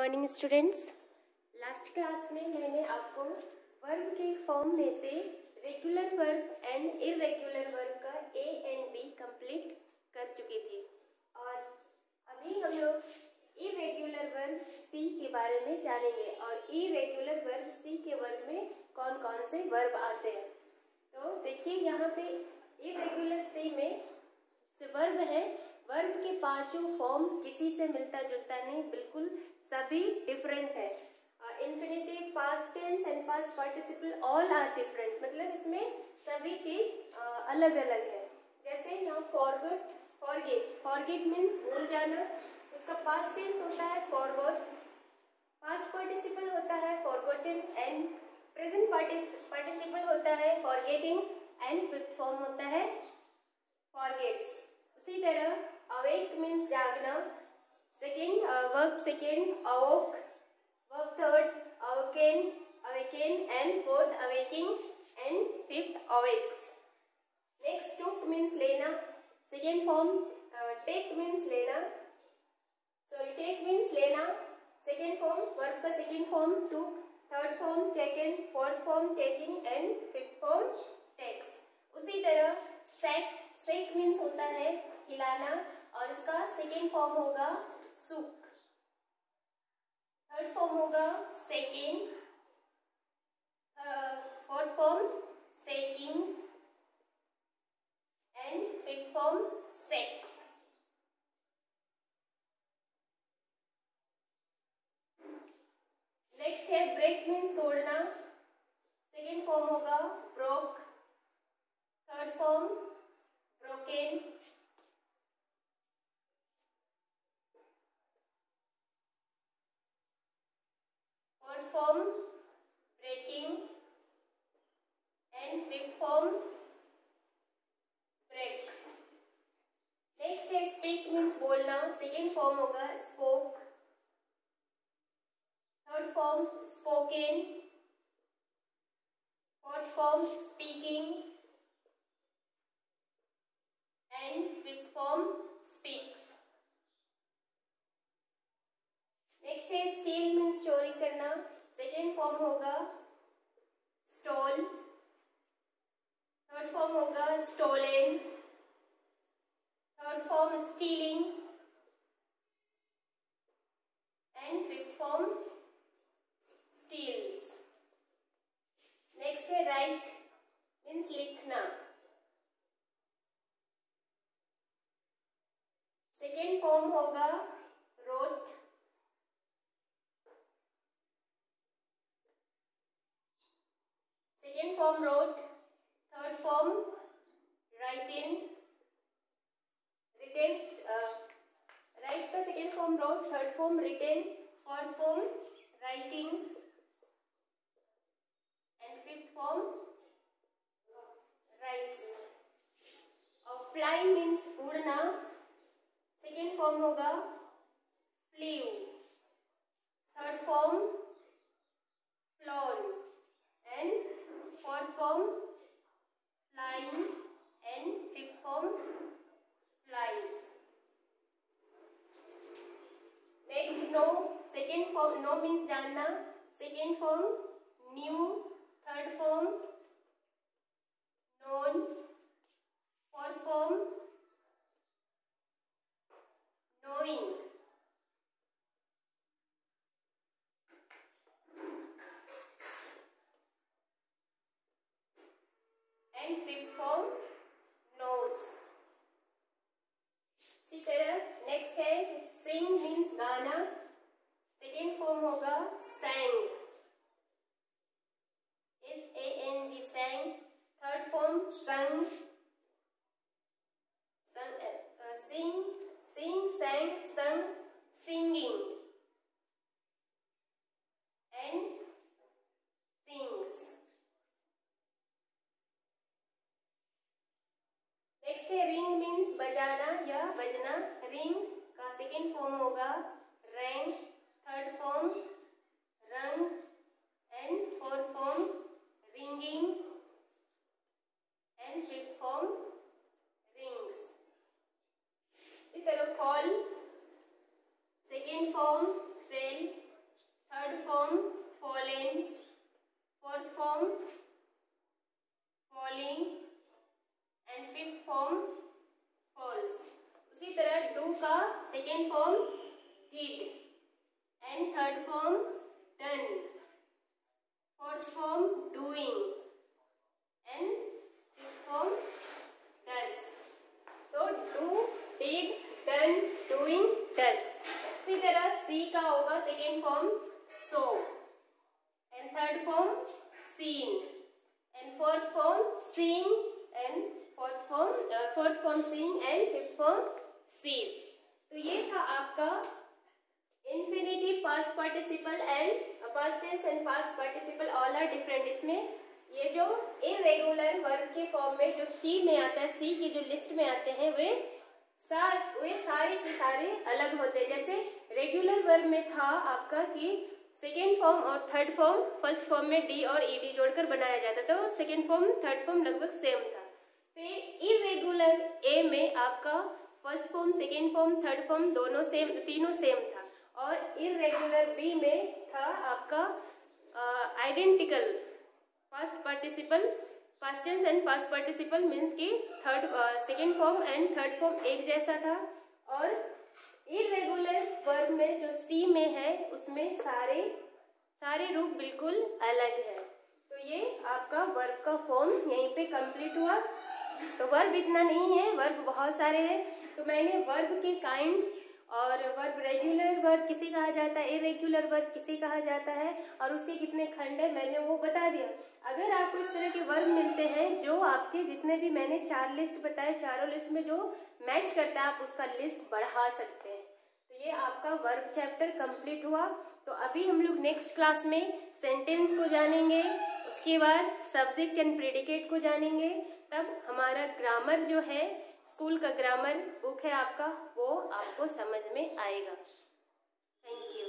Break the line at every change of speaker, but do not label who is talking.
Morning students. Last class में मैंने आपको वर्ब के फॉर्म में से regular verb and irregular verb का ए एंड बी कंप्लीट कर चुके थे और अभी हम लोग इरेगुलर वर्ब सी के बारे में जानेंगे और इरेगुलर वर्ब सी के वर्ग में कौन कौन से वर्ब आते हैं। तो देखिए यहाँ पे इरेगुलर सी में वर्ब है, वर्ब के पांचों फॉर्म किसी से मिलता जुलता नहीं, बिल्कुल सभी डिफरेंट है। Infinitive, past tense and past participle all are different, मतलब इसमें सभी चीज अलग अलग है। जैसे यहाँ फॉरगेट, फॉरगेट मीन्स भूल जाना, उसका पास्ट टेंस होता है फॉरगॉट, पास्ट पार्टिसिपल होता है फॉरगॉटन एंड प्रेजेंट पार्टिसिपल होता है फॉरगेटिंग एंड फिफ्थ फॉर्म होता है फॉरगेट्स। उसी तरह अवेक मीन्स जागना, second verb second awoke, verb third awaken and fourth awaking and fifth awakes. Next took means लेना, सेकेंड फॉर्म टेक मीन्स लेना, sorry take means लेना, सेकेंड फॉर्म वर्ब का second form took, third form taken, fourth form taking and fifth form takes. उसी तरह सेक means होता है हिलाना और इसका सेकेंड फॉर्म होगा सुक, थर्ड फॉर्म होगा seeking, fourth form seeking and fifth form seeks. Next है ब्रेक मीन्स तोड़ना, सेकेंड फॉर्म होगा broke, third form broken, fourth form breaking and fifth form breaks. Next है स्पीक मीन्स बोलना, second form होगा spoke, third form spoken, fourth form speaking and fifth form speaks. Next है steal means चोरी करना, second form होगा stole, third form होगा stolen, third form stealing and fifth form steels. Next है write means लिखना, second form होगा wrote, second form wrote, third form writing, written, write का second form wrote, third form written, fourth form writing and fifth form writes. और fly means उड़ना, second form होगा flew, third form flown and fourth form flying and fifth form flies. Next know, second form know means जानना, second form knew, third form known, fourth form knowing and fifth form knows. इसी तरह next है sing means गाना, second form होगा sang, SANG sang, third form sung, sing, sang, sung, singing and sings. Next है ring means बजाना या बजना, ring का सेकेंड फॉर्म होगा rang, third form rung and fourth form ringing and fifth form rings. इस तरह fall, second form fell, third form fallen, fourth form falling and fifth form falls. उसी तरह do का second form did and third form done, fourth form doing and fifth form does. तो do, did, done, doing, does. इसी तरह see का होगा second form saw and third form seen and fourth form seeing and fourth form seeing and fifth form sees. तो ये था आपका infinitive, past participle and past tense and past participle all are different. इसमें ये जो irregular verb के form में जो सी में आता है, सी की जो लिस्ट में आते हैं वे सारे के सारे अलग होते हैं। जैसे रेगुलर वर्ब में था आपका कि सेकेंड फॉर्म और थर्ड फॉर्म फर्स्ट फॉर्म में डी और ईडी जोड़कर बनाया जाता था, तो सेकेंड फॉर्म थर्ड फॉर्म लगभग सेम था। फिर इरेगुलर ए में आपका first form second form third form दोनों सेम, तीनों सेम था। और इरेगुलर बी में था आपका identical past participle, past tense and past participle means कि second form and third form एक जैसा था। और इरेगुलर वर्ब में जो सी में है उसमें सारे रूप बिल्कुल अलग है। तो ये आपका वर्ब का फॉर्म यहीं पे कंप्लीट हुआ। तो वर्ब इतना नहीं है, वर्ब बहुत सारे हैं। तो मैंने वर्ब के काइंड्स और वर्ब रेगुलर वर्ब किसे कहा जाता है, इरेगुलर वर्ब किसे कहा जाता है और उसके कितने खंड है मैंने वो बता दिया। अगर आपको इस तरह के वर्ब मिलते हैं जो आपके जितने भी मैंने 4 लिस्ट बताए, चारों लिस्ट में जो मैच करता है आप उसका लिस्ट बढ़ा सकते हैं। तो ये आपका वर्ब चैप्टर कंप्लीट हुआ। तो अभी हम लोग नेक्स्ट क्लास में सेंटेंस को जानेंगे, उसके बाद सब्जेक्ट एंड प्रेडिकेट को जानेंगे। तब हमारा ग्रामर जो है, स्कूल का ग्रामर बुक है आपका, वो आपको समझ में आएगा। Thank you.